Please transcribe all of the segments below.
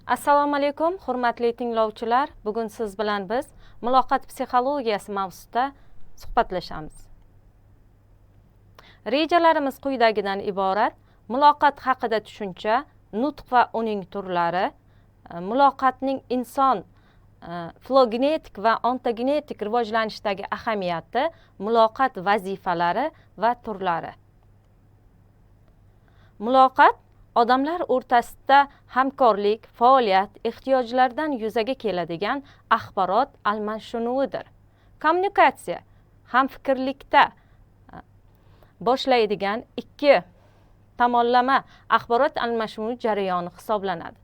Assalomu alaykum, hurmatli tinglovchilar. Bugun siz bilan biz muloqot psixologiyasi mavzusida suhbatlashamiz. Rejalarimiz quyidagidan iborat: muloqot haqida tushuncha, nutq va uning turlari, muloqotning inson filogenetik va ontogenetik rivojlanishdagi ahamiyati, muloqot vazifalari va turlari. Muloqot odamlar o'rtasida hamkorlik, faoliyat, ehtiyojlardan yuzaga keladigan axborot almashinuvidir. Kommunikatsiya hamfikrlikda boshlaydigan ikki tomonlama axborot almashinuvi jarayoni hisoblanadi.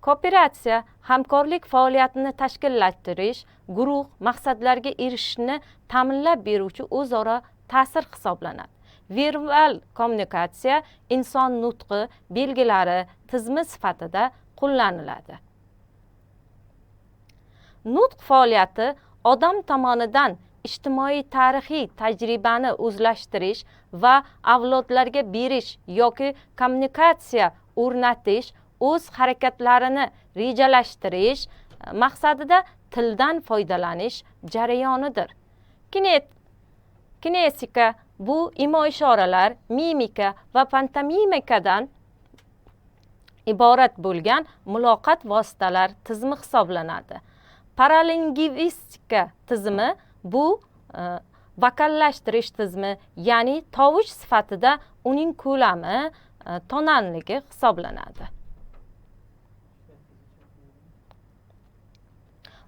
Kooperatsiya hamkorlik faoliyatini tashkillattirish, guruh maqsadlarga erishishni ta'minlab beruvchi o'zaro ta'sir hisoblanadi. Verbal kommunikatsiya inson nutqi belgilari tizimi sifatida qo'llaniladi. Nutq faoliyati odam tomonidan ijtimoiy tarixiy tajribani o'zlashtirish va avlodlarga berish yoki kommunikatsiya o'rnatish, o'z harakatlarini rejalashtirish maqsadida tildan foydalanish jarayonidir. Kinesika bu imo-ishoralar, mimika va pantomimikadan iborat bo'lgan muloqot vositalar tizimi hisoblanadi. Paralingvistika tizimi bu vokallashtirish tizimi, ya'ni tovush sifatida uning ko'lami, tonanligi hisoblanadi.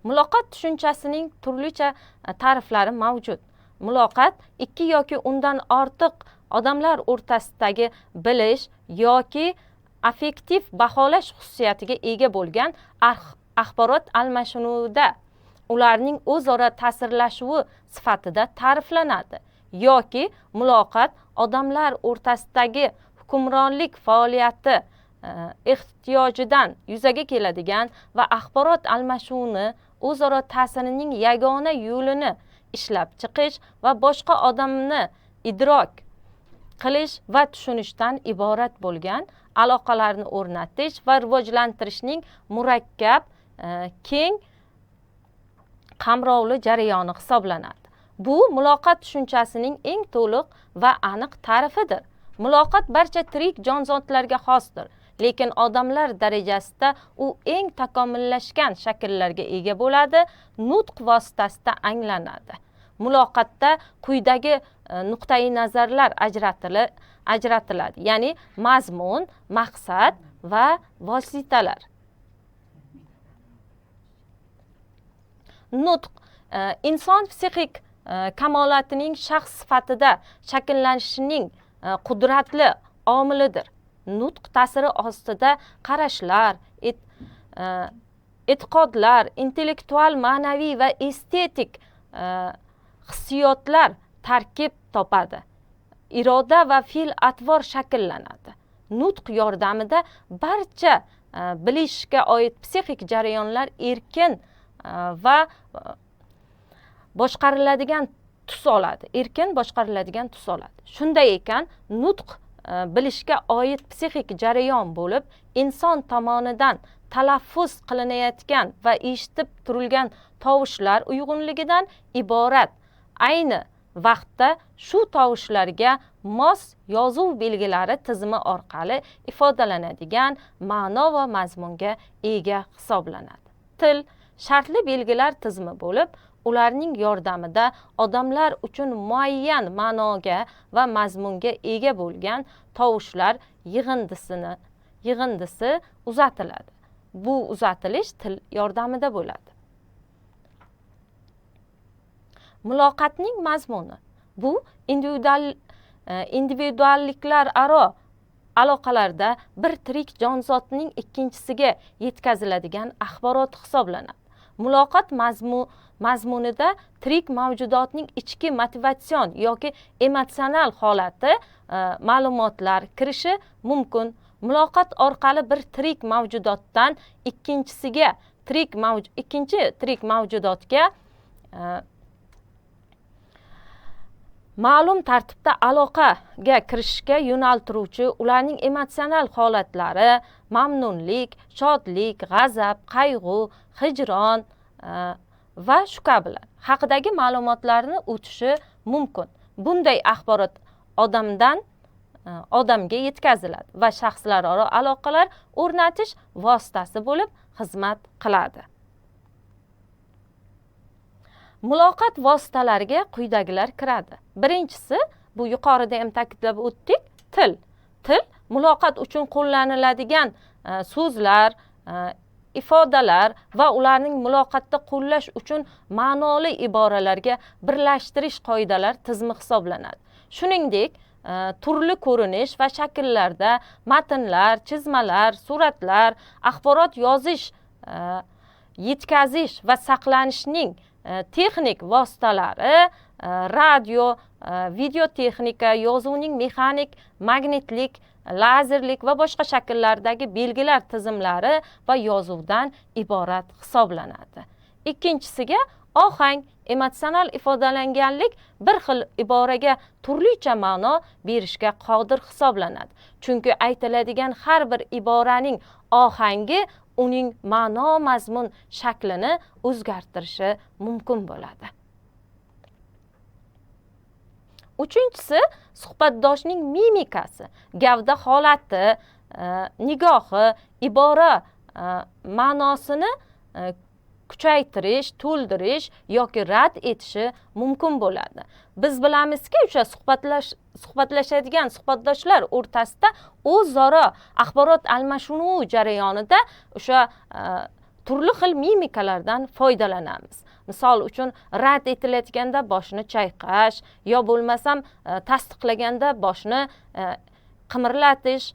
Muloqot tushunchasining turlicha ta'riflari mavjud. Muloqot ikki yoki undan ortiq odamlar o'rtasidagi bilish yoki affektiv baholash xususiyatiga ega bo'lgan axborot almashinuvida ularning o'zaro ta'sirlashuvi sifatida ta'riflanadi. Yoki muloqot odamlar o'rtasidagi hukmronlik faoliyati ehtiyojidan yuzaga keladigan va axborot almashuvini o'zaro ta'sirining yagona yo'lini ishlab chiqish va boshqa odamni idrok qilish va tushunishdan iborat bo'lgan aloqalarni o'rnatish va rivojlantirishning murakkab, keng qamrovli jarayoni hisoblanadi. Bu muloqot tushunchasining eng to'liq va aniq ta'rifidir. Muloqot barcha tirik jonzotlarga xosdir, lekin odamlar darajasida u eng takomillashgan shakllarga ega bo'ladi, nutq vositasida anglanadi. Muloqotda quyidagi nuqtai nazarlar ajratiladi, ya'ni mazmun, maqsad va vositalar. Nutq inson psixik kamolatining shaxs sifatida shakllanishining qudratli omilidir. Nutq ta'siri ostida qarashlar, e'tiqodlar, intellektual, ma'naviy va estetik hissiyotlar tarkib topadi. Iroda va fe'l-atvor shakllanadi. Nutq yordamida barcha bilishga oid psixik jarayonlar erkin va boshqariladigan tus oladi. Shunday ekan, nutq bilishga oid psixik jarayon bo'lib, inson tomonidan talaffuz qilinayotgan va eshitib turilgan tovushlar uyg'unligidan iborat. Ayni vaqtda shu tovushlarga mos yozuv belgilari tizimi orqali ifodalanadigan ma'no va mazmunga ega hisoblanadi. Til shartli belgilar tizimi bo'lib, ularning yordamida odamlar uchun muayyan ma'noga va mazmunga ega bo'lgan tovushlar yig'indisi uzatiladi. Bu uzatilish til yordamida bo'ladi. Muloqotning mazmuni bu individualliklararo aloqalarda bir tirik jonzotning ikkinchisiga yetkaziladigan axborot hisoblanadi. Muloqot mazmunida tirik mavjudotning ichki motivatsion yoki emotsional holati ma'lumotlar kirishi mumkin. Muloqot orqali bir tirik mavjudotdan ikkinchi tirik mavjudotga ma'lum tartibda aloqaga kirishga yo'naltiruvchi ularning emotsional holatlari, mamnunlik, shodlik, g'azab, qayg'u, hijron va shu kabilar haqidagi ma'lumotlarni o'tishi mumkin. Bunday axborot odamdan odamga yetkaziladi va shaxslararo aloqalar o'rnatish vositasi bo'lib xizmat qiladi. Muloqot vositalariga quyidagilar kiradi. Birinchisi, bu yuqorida ham ta'kidlab o'tdik, til. Til muloqot uchun qo'llaniladigan so'zlar, ifodalar va ularning muloqotda qo'llash uchun ma'noli iboralarga birlashtirish qoidalar tizimi hisoblanadi. Shuningdek, turli ko'rinish va shakllarda matnlar, chizmalar, suratlar, axborot yozish, yetkazish va saqlanishning texnik vositalari, radio, video texnika, yozuvning mexanik, magnitlik, lazerlik va boshqa shakllardagi belgilar tizimlari va yozuvdan iborat hisoblanadi. Ikkinchisiga ohang, emotsional ifodalanganlik bir xil iboraga turlicha ma'no berishga qodir hisoblanadi. Chunki aytiladigan har bir iboraning ohangi uning ma'no mazmun shaklini o'zgartirishi mumkin bo'ladi. Uchinchisi, suhbatdoshning mimikasi, gavda holati, nigohi, ibora ma'nosini kuchaytirish, to'ldirish yoki rad etishi mumkin bo'ladi. Biz bilamizki, o'sha suhbatlashadigan suhbatdoshlar o'rtasida o'zaro axborot almashinuvi jarayonida o'sha turli xil mimikalardan foydalanamiz. Misol uchun, rad etilayotganda boshni chayqash, yo bo'lmasam tasdiqlaganda boshni qimirlatish,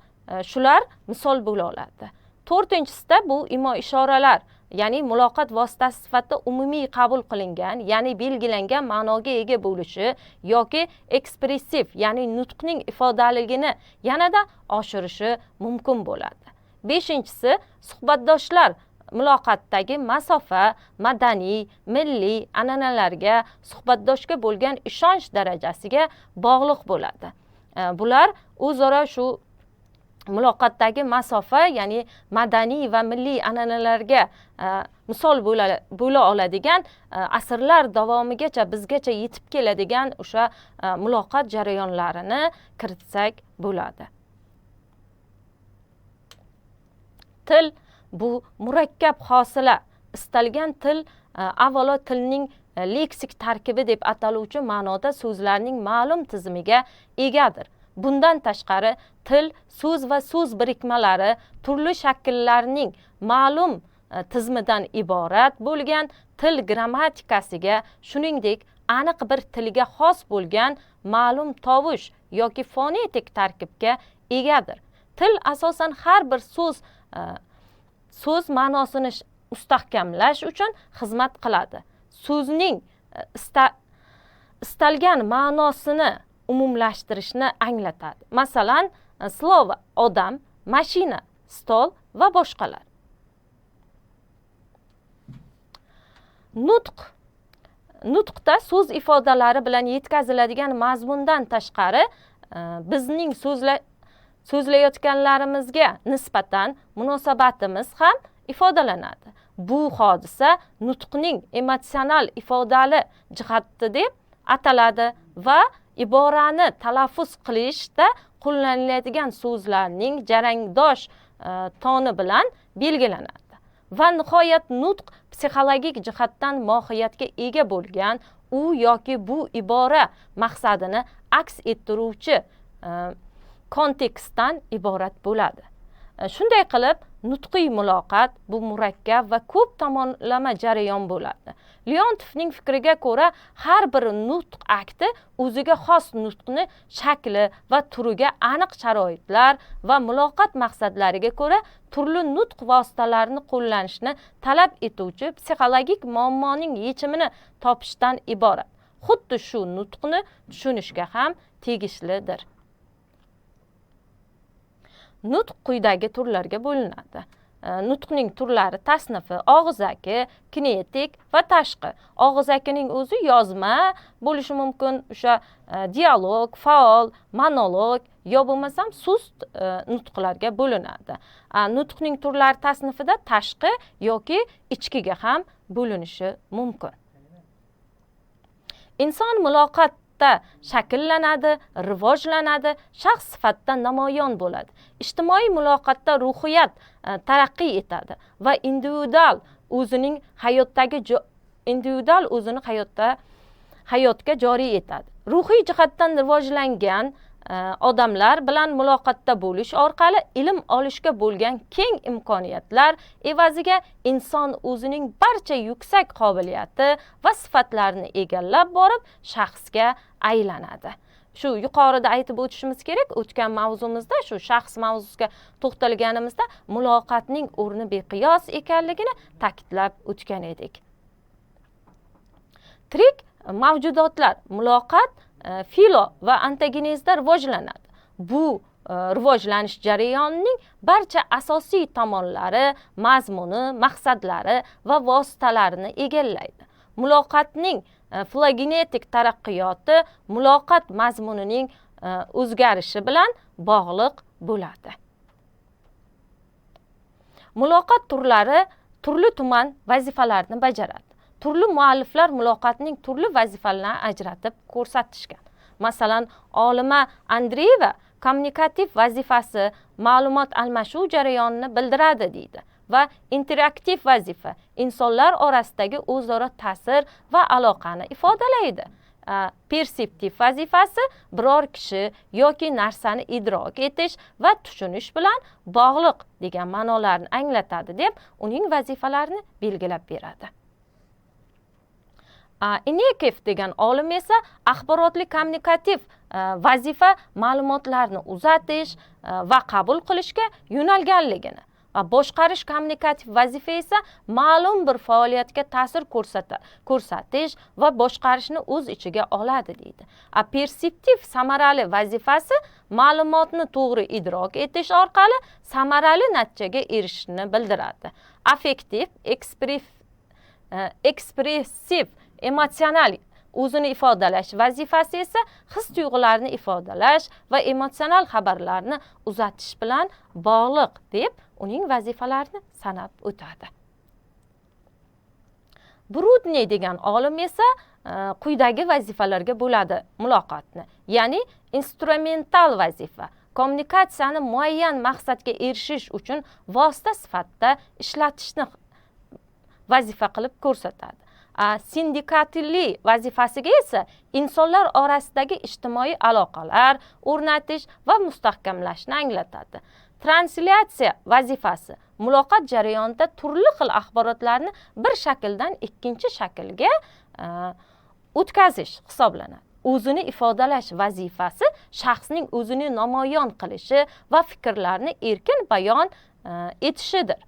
shular misol bo'la oladi. To'rtinchisida bu imo ishoralar, ya'ni muloqot vositasi sifatida umumiy qabul qilingan, ya'ni belgilangan ma'noga ega bo'lishi yoki ekspressiv, ya'ni nutqning ifodaligini yanada oshirishi mumkin bo'ladi. Beshinchisi, suhbatdoshlar muloqotdagi masofa, madaniy, milliy an'analarga, suhbatdoshga bo'lgan ishonch darajasiga bog'liq bo'ladi. Bular o'zaro shu muloqotdagi masofa, ya'ni madaniy va milliy an'analarga misol bo'la oladigan, asrlar davomigacha bizgacha yetib keladigan o'sha muloqot jarayonlarini kiritsak bo'ladi. Til bu murakkab hosila. Istalgan til avvalo tilning leksik tarkibi deb ataluvchi ma'noda so'zlarning ma'lum tizimiga egadir. Bundan tashqari, til so'z va so'z birikmalari turli shakllarning ma'lum tizimidan iborat bo'lgan til grammatikasiga, shuningdek aniq bir tilga xos bo'lgan ma'lum tovush yoki fonetik tarkibga egadir. Til asosan har bir so'z ma'nosini mustahkamlash uchun xizmat qiladi. So'zning istalgan ma'nosini umumlashtirishni anglatadi. Masalan, slovo odam, mashina, stol va boshqalar. Nutqda so'z ifodalari bilan yetkaziladigan mazmundan tashqari, bizning so'zlayotganlarimizga nisbatan munosabatimiz ham ifodalanadi. Bu hodisa nutqning emotsional ifodali jihati deb ataladi va iborani talaffuz qilishda qo'llaniladigan so'zlarning jarangdosh toni bilan belgilanadi. Va nihoyat nutq psixologik jihatdan mohiyatga ega bo'lgan, u yoki bu ibora maqsadini aks ettiruvchi kontekstdan iborat bo'ladi. Shunday qilib, nutqiy muloqot bu murakkab va ko'p tomonlama jarayon bo'ladi. Leontovning fikriga ko'ra, har bir nutq akti o'ziga xos nutqni shakli va turiga aniq sharoitlar va muloqot maqsadlariga ko'ra turli nutq vositalarini qo'llanishni talab etuvchi psixologik muammoning yechimini topishdan iborat. Xuddi shu nutqni tushunishga ham tegishlidir. Nutq quyidagi turlarga bo'linadi. nutqning turlari tasnifi og'zaki, kinetik va tashqi. Og'zakining o'zi yozma bo'lishi mumkin, o'sha dialog, faol, monolog yo bo'lmasam sust nutqlarga bo'linadi. Nutqning turlari tasnifida tashqi yoki ichkiga ham bo'linishi mumkin. Inson muloqotda shakllanadi, rivojlanadi, shaxs sifatida namoyon bo'ladi. Ijtimoiy muloqotda ruhiyat taraqqiy etadi va individual o'zini hayotga joriy etadi. Ruhiy jihatdan rivojlangan odamlar bilan muloqotda bo'lish orqali ilm olishga bo'lgan keng imkoniyatlar evaziga inson o'zining barcha yuksak qobiliyati va sifatlarini egallab borib shaxsga aylanadi. Shu yuqorida aytib o'tishimiz kerak, o'tgan mavzumizda shu shaxs mavzusiga to'xtalganimizda muloqotning o'rni beqiyos ekanligini ta'kidlab o'tgan edik. Tirik mavjudotlar muloqot, filo va antagonizda rivojlanadi. Bu rivojlanish jarayonining barcha asosiy tomonlari, mazmuni, maqsadlari va vositalarini egallaydi. Muloqotning filogenetik taraqqiyoti muloqot mazmunining o'zgarishi bilan bog'liq bo'ladi. Muloqot turlari turli-tuman vazifalarni bajaradi. Turli mualliflar muloqotning turli vazifalarini ajratib ko'rsatishgan. Masalan, olima Andreeva kommunikativ vazifasi ma'lumot almashuv jarayonini bildiradi deydi va interaktiv vazifa insonlar orasidagi o'zaro ta'sir va aloqani ifodalaydi. Perseptiv vazifasi biror kishi yoki narsani idrok etish va tushunish bilan bog'liq degan ma'nolarni anglatadi deb uning vazifalarini belgilab beradi. Inekev degan olim esa axborotli kommunikativ vazifa ma'lumotlarni uzatish va qabul qilishga yo'nalganligini va boshqarish kommunikativ vazifa esa ma'lum bir faoliyatga ta'sir ko'rsatish va boshqarishni o'z ichiga oladi deydi. Perseptiv samarali vazifasi ma'lumotni to'g'ri idrok etish orqali samarali natijaga erishishni bildiradi. Affektiv, ekspressiv, emotsional o'zini ifodalash vazifasi esa his-tuyg'ularni ifodalash va emotsional xabarlarni uzatish bilan bog'liq deb uning vazifalarini sanab o'tadi. Brudniy degan olim esa quyidagi vazifalarga bo'ladi muloqotni. Ya'ni instrumental vazifa kommunikatsiyani muayyan maqsadga erishish uchun vosita sifatida ishlatishni vazifa qilib ko'rsatadi. Sindikatli vazifasiga esa insonlar orasidagi ijtimoiy aloqalar o'rnatish va mustahkamlashni anglatadi. Translyatsiya vazifasi muloqot jarayonida turli xil axborotlarni bir shakldan ikkinchi shaklga o'tkazish hisoblanadi. O'zini ifodalash vazifasi shaxsning o'zini namoyon qilishi va fikrlarni erkin bayon etishidir.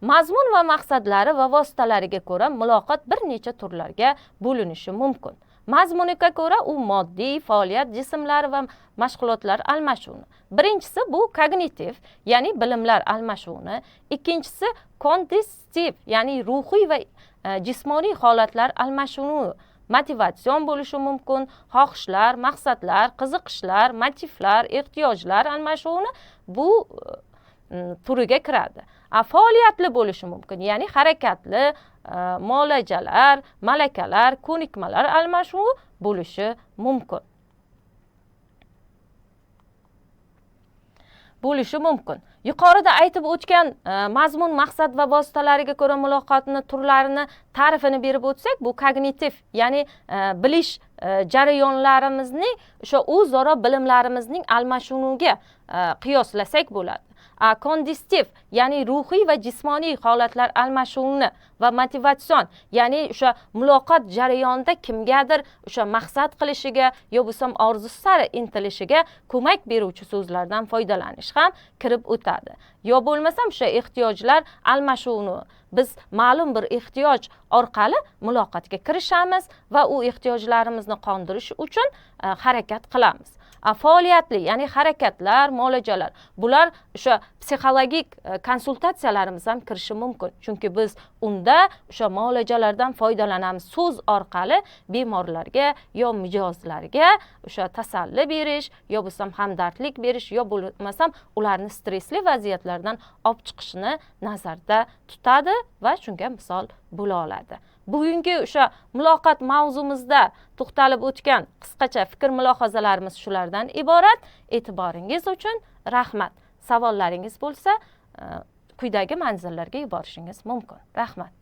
Mazmun va maqsadlari va vositalariga ko'ra muloqot bir necha turlarga bo'linishi mumkin. Mazmuniga ko'ra u moddiy faoliyat, jismlar va mashg'ulotlar almashuvi. Birinchisi bu kognitiv, ya'ni bilimlar almashuvi. Ikkinchisi kognitiv, ya'ni ruhiy va jismoniy holatlar almashuvi. Motivatsion bo'lishi mumkin, xohishlar, maqsadlar, qiziqishlar, motivlar, ehtiyojlar almashuvi bu turiga kiradi. Faoliyatli bo'lishi mumkin, ya'ni harakatli, muolajalar, malakalar, ko'nikmalar almashuvi bo'lishi mumkin. Yuqorida aytib o'tgan mazmun, maqsad va vositalariga ko'ra muloqotni turlarini ta'rifini berib o'tsak, bu kognitiv, ya'ni bilish jarayonlarimizni o'sha o'zaro bilimlarimizning almashuviga qiyoslasak bo'ladi. Kognitiv, ya'ni ruhiy va jismoniy holatlar almashuvini va motivatsion, ya'ni o'sha muloqot jarayonida kimgadir o'sha maqsad qilishiga yo bo'lsam orzusi sari intilishiga ko'mak beruvchi so'zlardan foydalanish ham kirib o'tadi. Yo bo'lmasam o'sha ehtiyojlar almashuvini biz ma'lum bir ehtiyoj orqali muloqotga kirishamiz va u ehtiyojlarimizni qondirish uchun harakat qilamiz. faoliyatli, ya'ni harakatlar, muolajalar. Bular o'sha psixologik konsultatsiyalarimiz ham kirishi mumkin. Chunki biz unda o'sha muolajalardan foydalanamiz. So'z orqali bemorlarga yo mijozlarga o'sha tasalli berish, yo bo'lsam hamdardlik berish, yo bo'lmasam ularni stresli vaziyatlardan olib chiqishni nazarda tutadi va shunga misol bo'la oladi. Bugungi o'sha muloqot mavzumizda to'xtalib o'tgan qisqacha fikr mulohazalarimiz shulardan iborat. E'tiboringiz uchun rahmat. Savollaringiz bo'lsa, quyidagi manzillarga yuborishingiz mumkin. Rahmat.